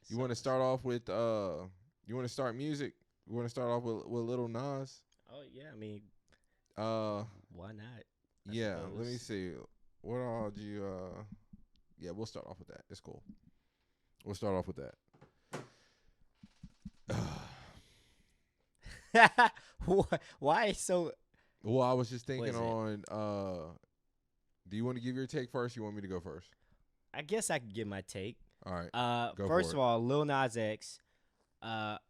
You want to start off with you want to start music? You want to start off with Lil Nas? Oh yeah, I mean, Uh, why not? I yeah. Let me suppose. see. What all do you Yeah, we'll start off with that. It's cool. We'll start off with that. Why so? Well, I was just What thinking is it? on. Do you want to give your take first? You want me to go first? I guess I could give my take. All right, go First for of it. all, Lil Nas X.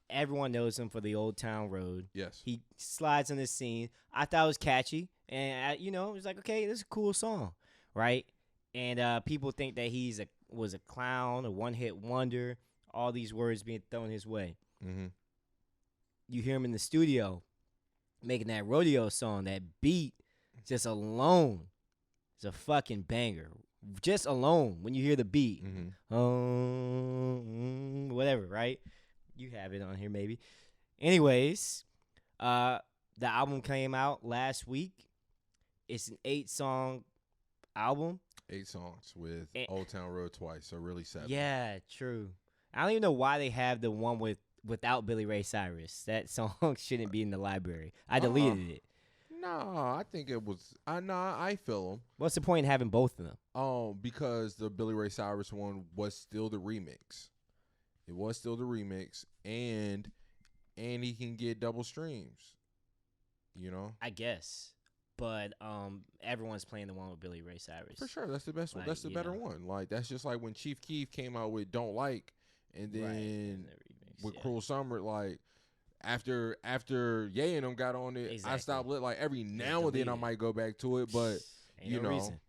Everyone knows him for the Old Town Road. Yes. He slides on the scene. I thought it was catchy, and it was like, okay, this is a cool song, right? And people think that was a clown, a one-hit wonder. All these words being thrown his way. Mm-hmm. You hear him in the studio making that rodeo song. That beat, just alone, is a fucking banger. Just alone, when you hear the beat, whatever, right? You have it on here, maybe. Anyways, the album came out last week. It's an 8-song album. 8 songs with And- Old Town Road twice, so really 7. Yeah, true. I don't even know why they have the one without Billy Ray Cyrus. That song shouldn't be in the library. I deleted it. No, I think it was. I feel them. What's the point in having both of them? Because the Billy Ray Cyrus one was still the remix. It was still the remix, and he can get double streams. You know, I guess. But everyone's playing the one with Billy Ray Cyrus. for sure, that's the best one. Like, That's the you better know. one. Like that's just like when Chief Keef came out with "Don't Like," and then Right. And the remix, with yeah. "Cruel Summer," like. After Ye and them got on it, I Exactly. stopped like every now and then delete I it. might go back to it, but Ain't you no know, reason.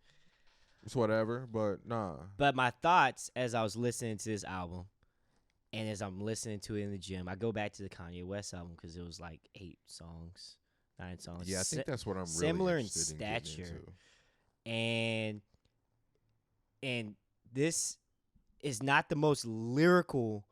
it's whatever. But nah, But my thoughts as I was listening to this album, and as I'm listening to it in the gym, I go back to the Kanye West album because it was like 8 songs, 9 songs. yeah, I think that's what I'm really similar in interested in getting stature. into. And this is not the most lyrical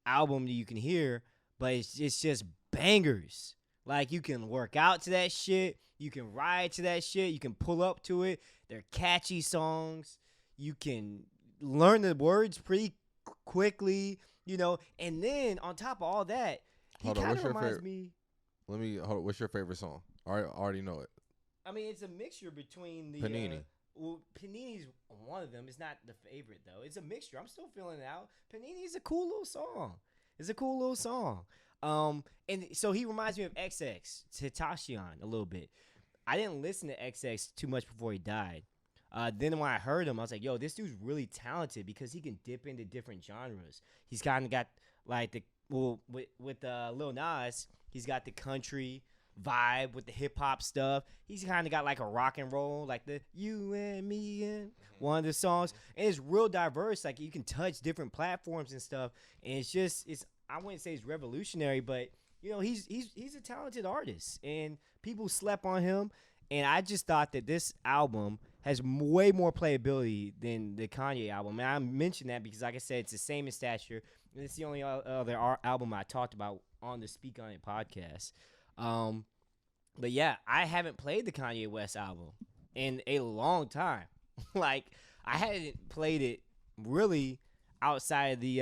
album that you can hear, but it's just bangers. Like, you can work out to that shit, you can ride to that shit, you can pull up to it. They're catchy songs. You can learn the words pretty quickly, And then on top of all that, he Hold on, kind what's of your reminds favorite? me. Let me hold on, what's your favorite song? I already know it. I mean, it's a mixture between the Panini. Well, Panini's one of them. It's not the favorite though. It's a mixture. I'm still feeling it out. Panini's a cool little song. It's a cool little song. And so he reminds me of XX, Tentacion, a little bit. I didn't listen to XX too much before he died. Then when I heard him, I was like, yo, this dude's really talented because he can dip into different genres. He's kind of got like with Lil Nas, he's got the country vibe with the hip hop stuff. He's kind of got like a rock and roll, like the You and Me and one of the songs. And it's real diverse. Like, you can touch different platforms and stuff. And it's I wouldn't say it's revolutionary, but he's a talented artist, and people slept on him. And I just thought that this album has way more playability than the Kanye album. And I mentioned that because, like I said, it's the same in stature, and it's the only other album I talked about on the Speak On It podcast. But yeah, I haven't played the Kanye West album in a long time. Like, I hadn't played it really outside of the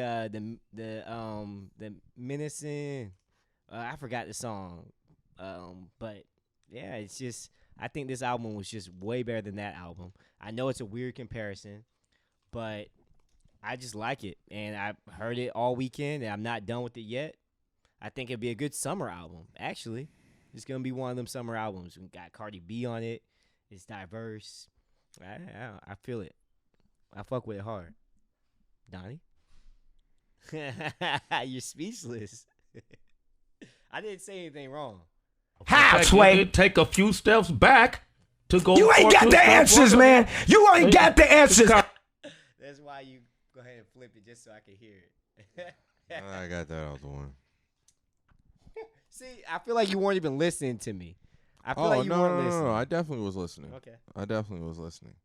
menacing. I forgot the song. But yeah, it's just, I think this album was just way better than that album. I know it's a weird comparison, but I just like it, and I heard it all weekend, and I'm not done with it yet. I think it'd be a good summer album. Actually, it's gonna be one of them summer albums. We got Cardi B on it. It's diverse. I feel it. I fuck with it hard. Donnie, you're speechless. I didn't say anything wrong. How, Sway? You take a few steps back to go. You ain't got the answers, man. You ain't got the answers. That's why you go ahead and flip it just so I can hear it. I got that out the one. See, I feel like you weren't even listening to me. I feel like you weren't listening. No, I definitely was listening. Okay. I definitely was listening.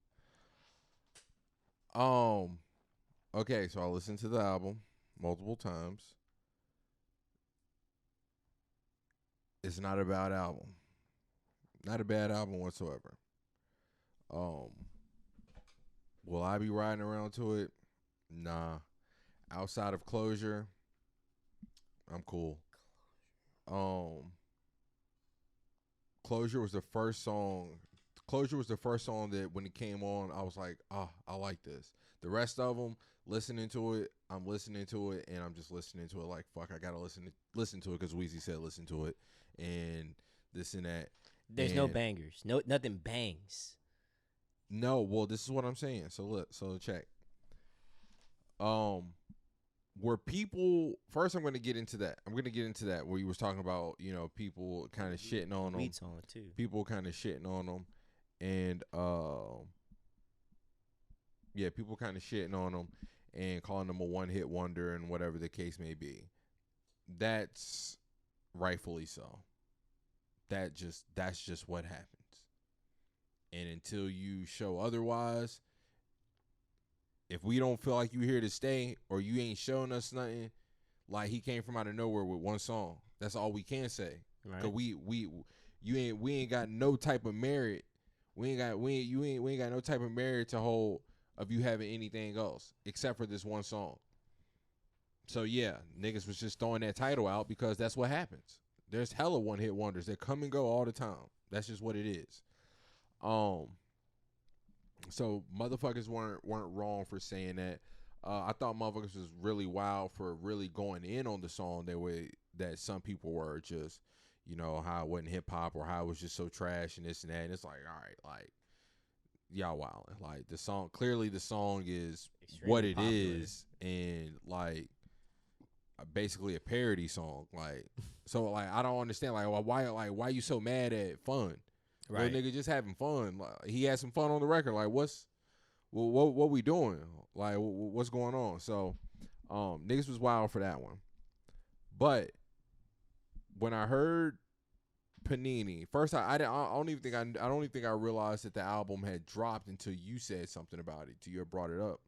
Okay, so I listened to the album multiple times. It's not a bad album. Not a bad album whatsoever. Will I be riding around to it? Nah. outside of Closure, I'm cool. Closure was the first song. Closure was the first song that when it came on, I was like, I like this. The rest of them, listening to it, I'm listening to it, and I'm just listening to it like, fuck, I gotta listen to it because Weezy said listen to it, and this and that. There's no bangers. No, nothing bangs. No, well, this is what I'm saying. So look, so check. Where people first, I'm going to get into that. Where you was talking about, people kind of shitting on them. Beats on it too. People kind of shitting on them, and people kind of shitting on them and calling them a one-hit wonder and whatever the case may be. That's rightfully so. That's just what happens. And until you show otherwise, if we don't feel like you here to stay or you ain't showing us nothing, like he came from out of nowhere with one song. That's all we can say. Right. Cause we ain't got no type of merit. We ain't got no type of merit to hold of you having anything else except for this one song. So yeah, niggas was just throwing that title out because that's what happens. There's hella one-hit wonders that come and go all the time. That's just what it is. So motherfuckers weren't wrong for saying that. I thought motherfuckers was really wild for really going in on the song that some people were just, how it wasn't hip hop or how it was just so trash and this and that. And it's like, all right, like y'all wilding. Like the song is Extremely what it popular. is, and like basically a parody song. Like so, like I don't understand. Like why you so mad at fun? Right. Well, nigga, just having fun. Like, he had some fun on the record. Like, what we doing? Like, what's going on? So, niggas was wild for that one. But when I heard Panini, first I don't even think I realized that the album had dropped until you said something about it. Till you had brought it up.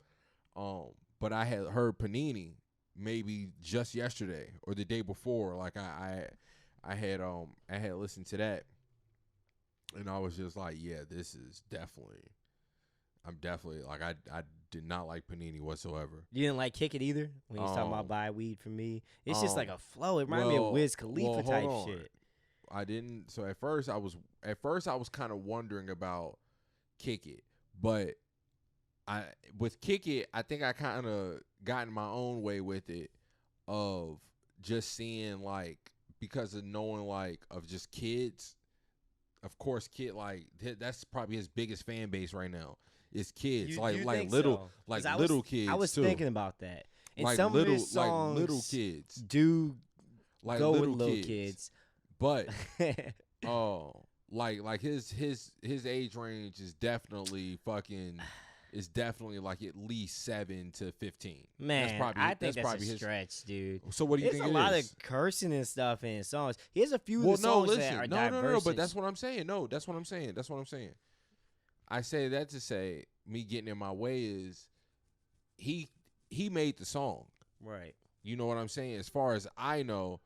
But I had heard Panini maybe just yesterday or the day before. Like I had listened to that. And I was just like, yeah, this is I'm definitely, like, I did not like Panini whatsoever. You didn't like Kick It either? When you was talking about Buy Weed for Me? It's just like a flow. It reminded me of Wiz Khalifa type shit. I didn't. So at first I was kind of wondering about Kick It. But with Kick It, I think I kind of got in my own way with it of just seeing, like, because of knowing, like, of just kids. Of course, that's probably his biggest fan base right now. Is kids You like think little so? little kids. I was too. thinking about that. And like some little of his songs little kids do like go little with little kids. But like his age range is definitely like at least 7 to 15. Man, I think that's a his stretch, dude. So what do you There's think a lot is? of cursing and stuff in his songs. He has a few Well, of the songs listen, that are no, diverse. but that's what I'm saying. No, that's what I'm saying. I say that to say me getting in my way is he made the song. right. You know what I'm saying? As far as I know,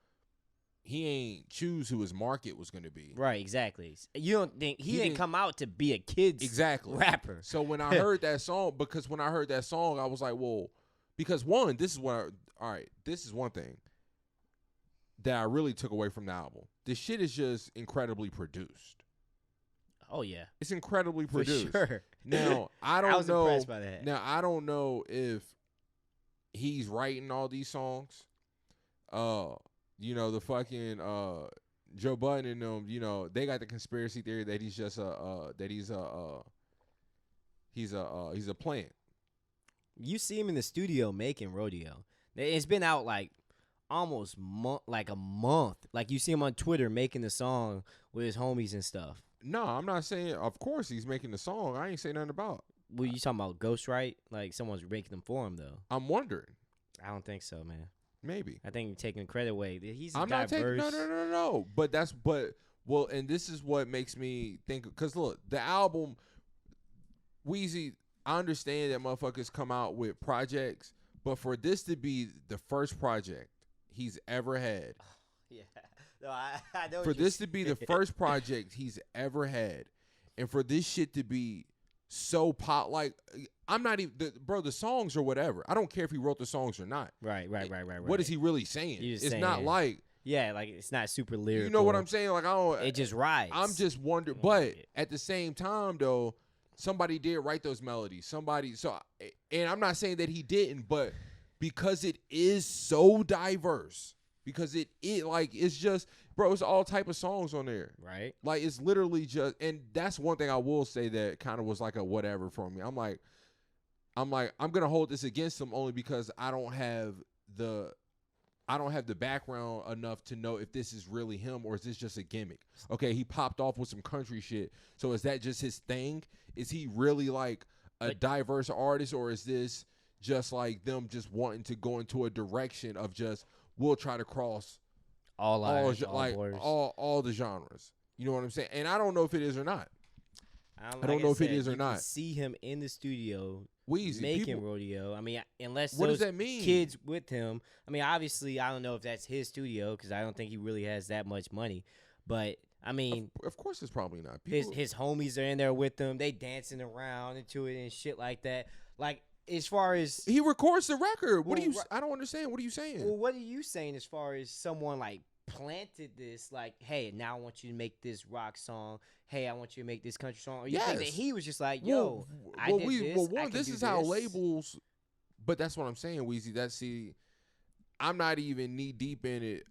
he ain't choose who his market was going to be. Right, exactly. You don't think he didn't didn't- come out to be a kid's rapper? So when I heard that song, I was like, well, because one, this is one thing that I really took away from the album. This shit is just incredibly produced. Oh yeah, It's incredibly for produced. sure. Now, I I was don't know. impressed by that. Now, I don't know if he's writing all these songs. The fucking Joe Budden and them, they got the conspiracy theory that he's just he's a plant. You see him in the studio making Rodeo. It's been out like almost a month. Like you see him on Twitter making the song with his homies and stuff. No, I'm not saying. Of course, he's making the song. I ain't saying nothing about. What you talking about? Ghostwrite? Like someone's making them for him though. I'm wondering. I don't think so, man. Maybe. I think you're taking credit away. He's I'm not taking. No. But and this is what makes me think. Because look, the album, Weezy. I understand that motherfuckers come out with projects, but for this to be the first project he's ever had. Yeah. No, I know. For this to be the first project he's ever had, and for this shit to be so pop. Like, I'm not even, bro, the songs or whatever. I don't care if he wrote the songs or not. Right. What is he really saying? It's not like. Yeah, like it's not super lyrical. You know what I'm saying? Like, I don't. It just rides. I'm just wondering. But at the same time, though, somebody did write those melodies. And I'm not saying that he didn't, but because it is so diverse, because it's just, bro, it's all type of songs on there. Right. Like, it's literally just, and that's one thing I will say that kind of was like a whatever for me. I'm like, I'm going to hold this against him only because I don't have the background enough to know if this is really him or is this just a gimmick. Okay, he popped off with some country shit. So is that just his thing? Is he really like a diverse artist, or is this just like them just wanting to go into a direction of just, we'll try to cross all the genres? You know what I'm saying? And I don't know if it is or not. I don't know if it is or not. See him in the studio Weezy, making rodeo. I mean, unless what those does that mean? Kids with him. I mean, obviously, I don't know if that's his studio because I don't think he really has that much money. But I mean, of course, it's probably not. His homies are in there with him. They dancing around into it and shit like that. Like, as far as he records the record. What do you? I don't understand. What are you saying? Well, what are you saying as far as someone like planted this? Like, hey, now I want you to make this rock song. Hey, I want you to make this country song. Or you think that he was just like, yo, I did this. Well, one, this is how labels. But that's what I'm saying, Weezy. I'm not even knee deep in it,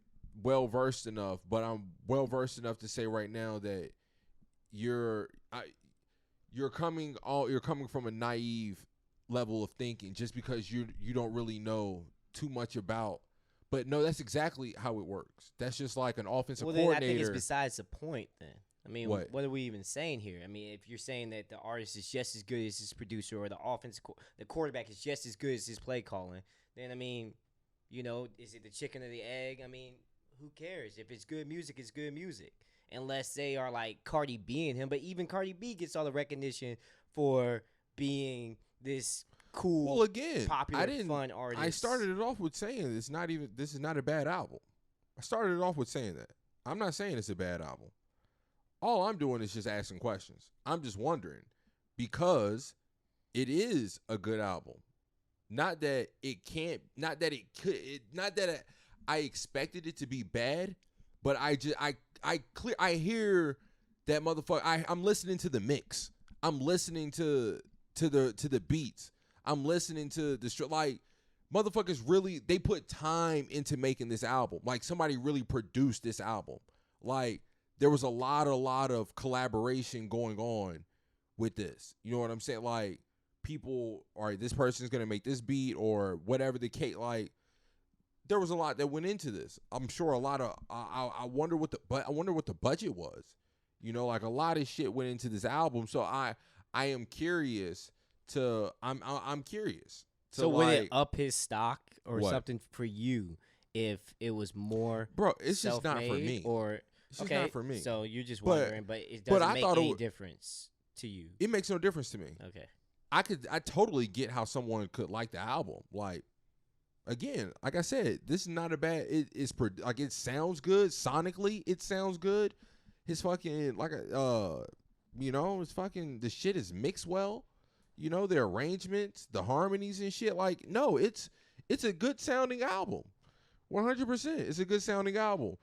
well versed enough. But I'm well versed enough to say right now that you're coming from a naive level of thinking just because you don't really know too much about. But no, that's exactly how it works. That's just like an offensive coordinator. Then I think it's besides the point. Then I mean, what are we even saying here? I mean, if you're saying that the artist is just as good as his producer, or the quarterback is just as good as his play calling, then I mean, you know, is it the chicken or the egg? I mean, who cares? If it's good music, it's good music. Unless they are like Cardi B and him, but even Cardi B gets all the recognition for being this cool, popular, fun artist. I started it off with saying this is not a bad album. I started it off with saying that. I'm not saying it's a bad album. All I'm doing is just asking questions. I'm just wondering, because it is a good album. Not that I expected it to be bad, but I hear that motherfucker. I'm listening to the mix. I'm listening to the beats. I'm listening to the like motherfuckers really, they put time into making this album. Like, somebody really produced this album. Like, there was a lot of collaboration going on with this. You know what I'm saying? Like, people, all right, this person's gonna make this beat or whatever the case. Like, there was a lot that went into this. I'm sure a lot of I wonder what the budget was. You know, like, a lot of shit went into this album. So I am curious to I'm curious. So would it up his stock or something for you if it was more? Bro, it's just not for me. Or it's just not for me. So you're just wondering, but it doesn't make any difference to you. It makes no difference to me. Okay. I totally get how someone could like the album. Like, again, like I said, this is not a bad. It sounds good sonically. It sounds good. His fucking you know, it's fucking, the shit is mixed well. You know, the arrangements, the harmonies and shit. Like, no, it's a good sounding album. 100%. It's a good sounding album.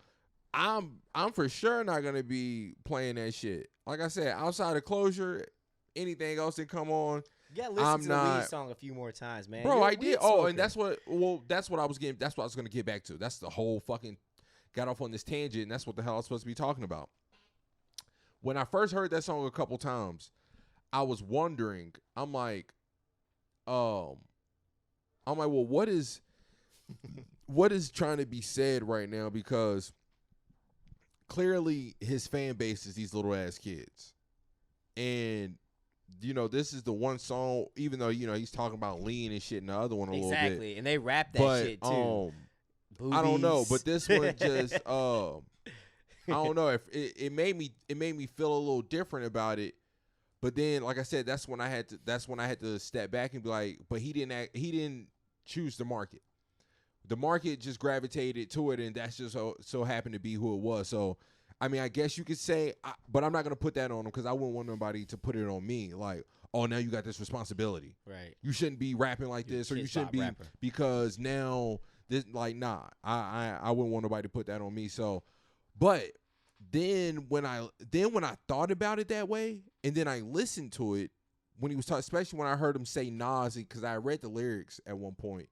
I'm for sure not gonna be playing that shit. Like I said, outside of Closure, anything else that come on, you gotta listen to the lead song a few more times, man. Bro, I did. Oh, and that's what I was gonna get back to. That's the whole fucking got off on this tangent, and that's what the hell I was supposed to be talking about. When I first heard that song a couple times, I was wondering, I'm like, well, what is trying to be said right now? Because clearly his fan base is these little ass kids. And, you know, this is the one song, even though, you know, he's talking about lean and shit in the other one a little bit. Exactly. And they rap that shit too. I don't know, but this one just I don't know, if it made me feel a little different about it. But then, like I said, that's when I had to step back and be like, but he didn't choose the market. The market just gravitated to it, and that's just so happened to be who it was. So, I mean, I guess you could say, but I'm not gonna put that on him because I wouldn't want nobody to put it on me. Like, oh, now you got this responsibility. Right. You shouldn't be rapping like You're a this, or you Kid shouldn't Bop be rapper. because now this like nah. I wouldn't want nobody to put that on me. So, but then when I thought about it that way, and then I listened to it when he was talking, especially when I heard him say Nas, because I read the lyrics at one point,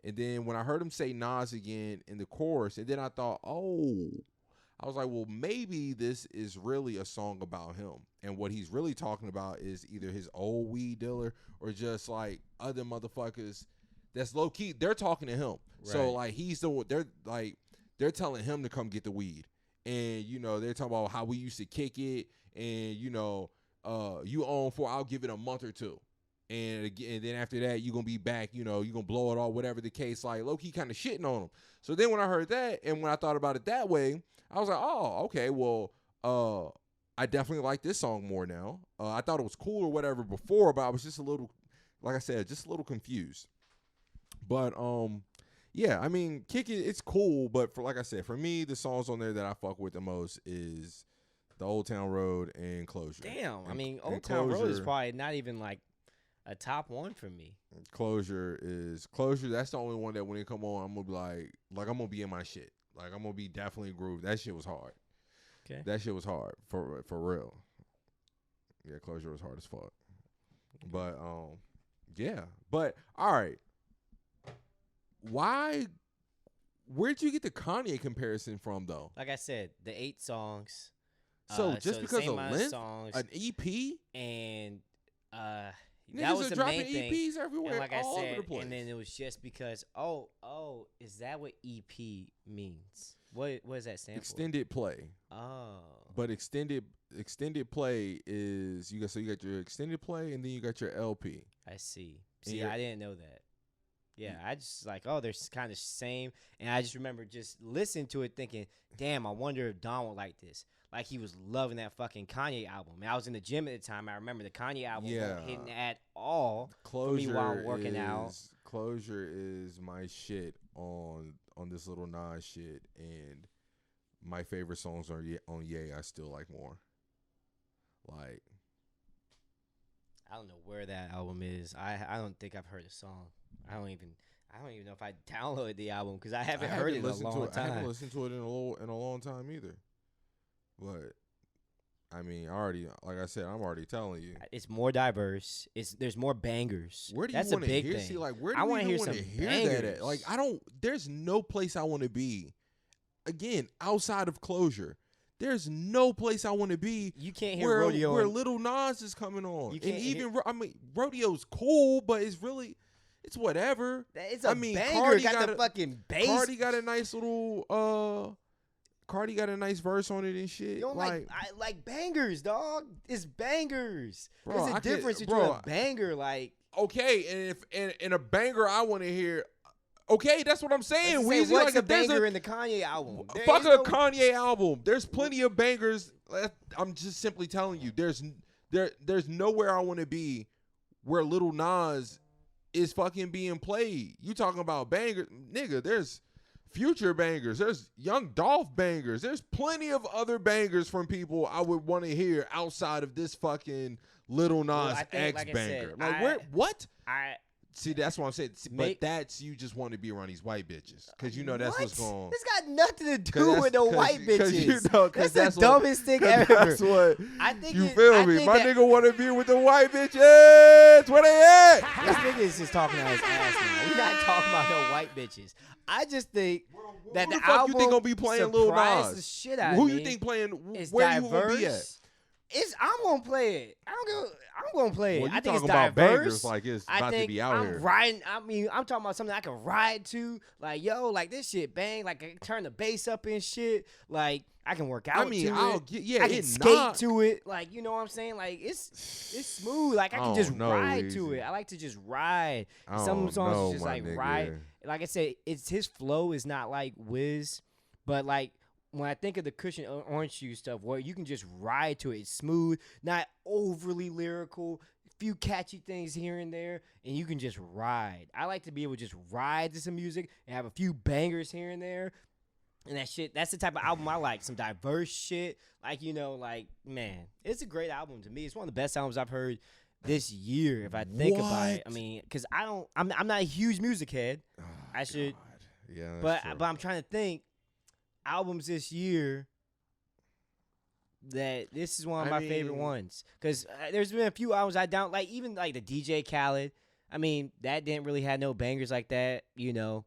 and then when I heard him say Nas again in the chorus, and then I thought, oh. I was like, well, maybe this is really a song about him. And what he's really talking about is either his old weed dealer or just like other motherfuckers that's low key. They're talking to him. Right. So like they're telling him to come get the weed. And, you know, they're talking about how we used to kick it. And, you know, you own for, I'll give it a month or two. And then after that, you're going to be back, you know, you're going to blow it all, whatever the case, like low-key kind of shitting on him. So then when I heard that and when I thought about it that way, I was like, oh, okay, well, I definitely like this song more now. I thought it was cool or whatever before, but I was just a little, like I said, just a little confused. But, yeah, I mean, Kick It, it's cool, but for like I said, for me, the songs on there that I fuck with the most is the Old Town Road and Closure. Damn, I mean, Old Town Road is probably not even like a top one for me. Closure. That's the only one that when it come on, I'm gonna be like I'm gonna be in my shit. Like I'm gonna be definitely grooved. That shit was hard. Okay. That shit was hard for real. Yeah, Closure was hard as fuck. But yeah. But all right. Where'd you get the Kanye comparison from though? Like I said, the 8 songs. So just because of length, songs, an EP, and niggas that was are the dropping main thing. EPs everywhere, and like all I said, over the place. And then it was just because is that what EP means? What does that stand extended play. Oh, but extended play is you got your extended play and then you got your LP. I see. See, I didn't know that. Yeah, I just like, they're kind of same. And I just remember just listening to it thinking, damn, I wonder if Don would like this. Like, he was loving that fucking Kanye album. And I was in the gym at the time. I remember the Kanye album wasn't hitting at all for me while I'm working out. Closure is my shit on this Lil Nas shit. And my favorite songs on Ye I still like more. Like, I don't know where that album is. I don't think I've heard a song. I don't even know if I downloaded the album because I haven't heard it in a long time. I haven't listened to it in a long time either. But I mean, like I said, I'm already telling you, it's more diverse. There's more bangers. Where do you That's a big hear? thing. See, like, where do I want to hear that at? Like, there's no place I want to be. Again, outside of Closure, there's no place I want to be. You can't hear Rodeo where Lil Nas is coming on. You can't and even I mean, Rodeo's cool, but it's whatever. It's a banger. Cardi got the fucking bass. Cardi got a nice little Cardi got a nice verse on it and shit. You don't I like bangers, dog. It's bangers. Bro, there's a difference between a banger, like. Okay, and if a banger I want to hear. Okay, that's what I'm saying. Weezy, what's a banger in the Kanye album? Fuck a Kanye album. There's plenty of bangers. I'm just simply telling you. There's nowhere I want to be where Lil Nas is fucking being played. You talking about bangers, nigga? There's Future bangers. There's Young Dolph bangers. There's plenty of other bangers from people I would want to hear outside of this fucking Lil Nas X banger. What? See, that's what I'm saying. But that's you just want to be around these white bitches because you know that's what's going on. It's got nothing to do with the white bitches. You know, that's the dumbest thing ever. That's what I think you feel me. My nigga want to be with the white bitches. Where they at? This nigga is just talking out his ass now. We're not talking about no white bitches. I just think that the album you think gonna be playing Lil Nas? The shit out Who of you me. think playing? It's where diverse. you gonna be at? I'm gonna play it. I'm gonna play it. Well, I think it's about diverse. Bangers like it's about to be out here. Riding. I mean, I'm talking about something I can ride to. Like, yo, like this shit bang. Like, I can turn the bass up and shit. Like, I can work out. I can skate to it. Like, you know what I'm saying? Like, it's smooth. Like, I can just ride to it. I like to just ride. Some songs just like ride. Like I said, his flow is not like Wiz, but like. When I think of the Cushion Orange Juice stuff, where you can just ride to it, it's smooth, not overly lyrical, a few catchy things here and there, and you can just ride. I like to be able to just ride to some music and have a few bangers here and there, and that's the type of album I like, some diverse shit, like, you know, like, man, it's a great album to me. It's one of the best albums I've heard this year. If I think about it, I What? mean, because I'm not a huge music head. Oh, I should, God. Yeah, but that's true. I'm trying to think albums this year that this is one of my favorite ones. Because there's been a few albums I don't like, even like the DJ Khaled. I mean, that didn't really have no bangers like that, you know.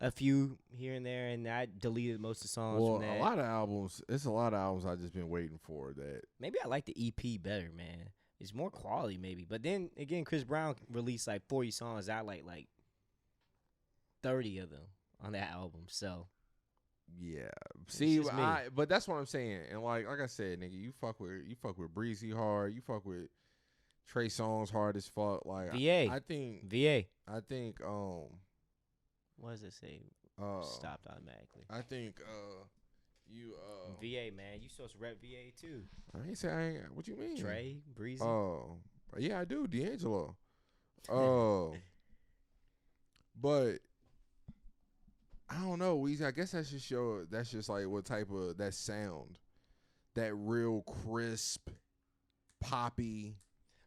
A few here and there, and I deleted most of the songs Well, from that. a lot of albums. It's a lot of albums I've just been waiting for. That Maybe I like the EP better, man. It's more quality, maybe. But then again, Chris Brown released like 40 songs. I like 30 of them on that album. So yeah. See, just me. but that's what I'm saying. And like I said, nigga, you fuck with Breezy hard. You fuck with Trey Songz hard as fuck. Like VA. I think VA. What does it say? Stopped automatically. I think you VA, man. You supposed to rep VA too. I ain't say I ain't. What you mean? Trey, Breezy. Oh, yeah, I do. D'Angelo. But I don't know, Weezy. I guess that's just like what type of that sound, that real crisp, poppy,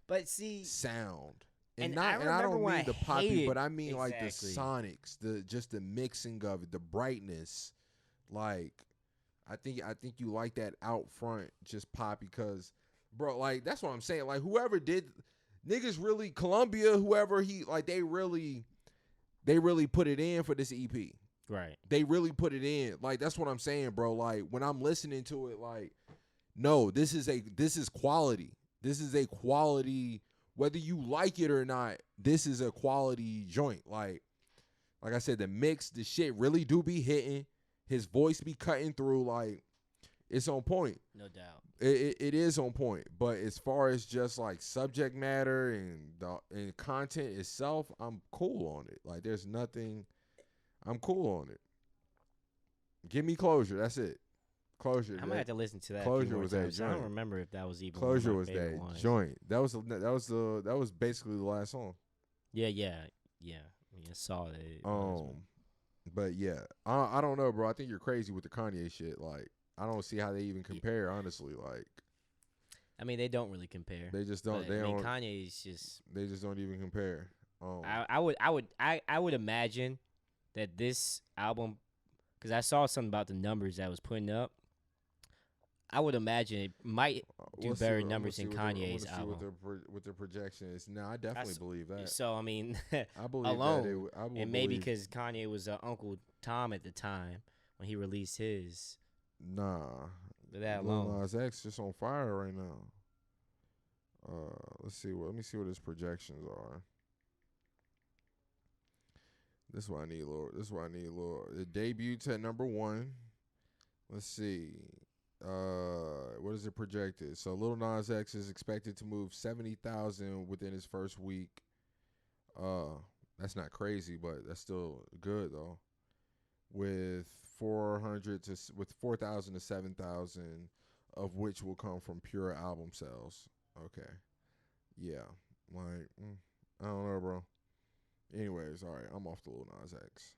but see, sound. And I don't remember when mean the I poppy, hated- but I mean like the Exactly. sonics, the mixing of it, the brightness. Like, I think you like that out front, just pop, because, bro, like that's what I'm saying. Like whoever did, niggas really, Columbia, whoever they really put it in for this EP. right. They really put it in. Like that's what I'm saying, bro. Like when I'm listening to it, like, no, this is quality. This is a quality. Whether you like it or not, this is a quality joint. Like I said, the mix, the shit really do be hitting. His voice be cutting through. Like, it's on point. No doubt. It is on point. But as far as just like subject matter and content itself, I'm cool on it. Like, there's nothing. I'm cool on it. Give me Closure. That's it. Closure. I might have to listen to that. a Closure few more was that times. I joint. don't remember if that was even Closure one of my was favorite that ones. joint. That was basically the last song. Yeah. I saw that. It was, But yeah, I don't know, bro. I think you're crazy with the Kanye shit. Like, I don't see how they even compare, honestly. Like, I mean, they don't really compare. they just don't. But, They don't. Kanye is just. They just don't even compare. I would imagine that this album, because I saw something about the numbers that was putting up. I would imagine it might do We'll see better what- numbers I'm than gonna see Kanye's what album. what the projection is. No, I definitely believe that. So I mean, I believe alone, that. I will and maybe believe- because Kanye was Uncle Tom at the time when he released his. Nah. That Lil alone. Nas X just on fire right now. Let me see what his projections are. This is what I need, Lord. It debuts at number 1. Let's see. What is it projected? So Lil Nas X is expected to move 70,000 within his first week. That's not crazy, but that's still good though. With 4,000 to 7,000 of which will come from pure album sales. Okay. Yeah. Like, I don't know, bro. Anyways, all right. I'm off the Lil Nas X.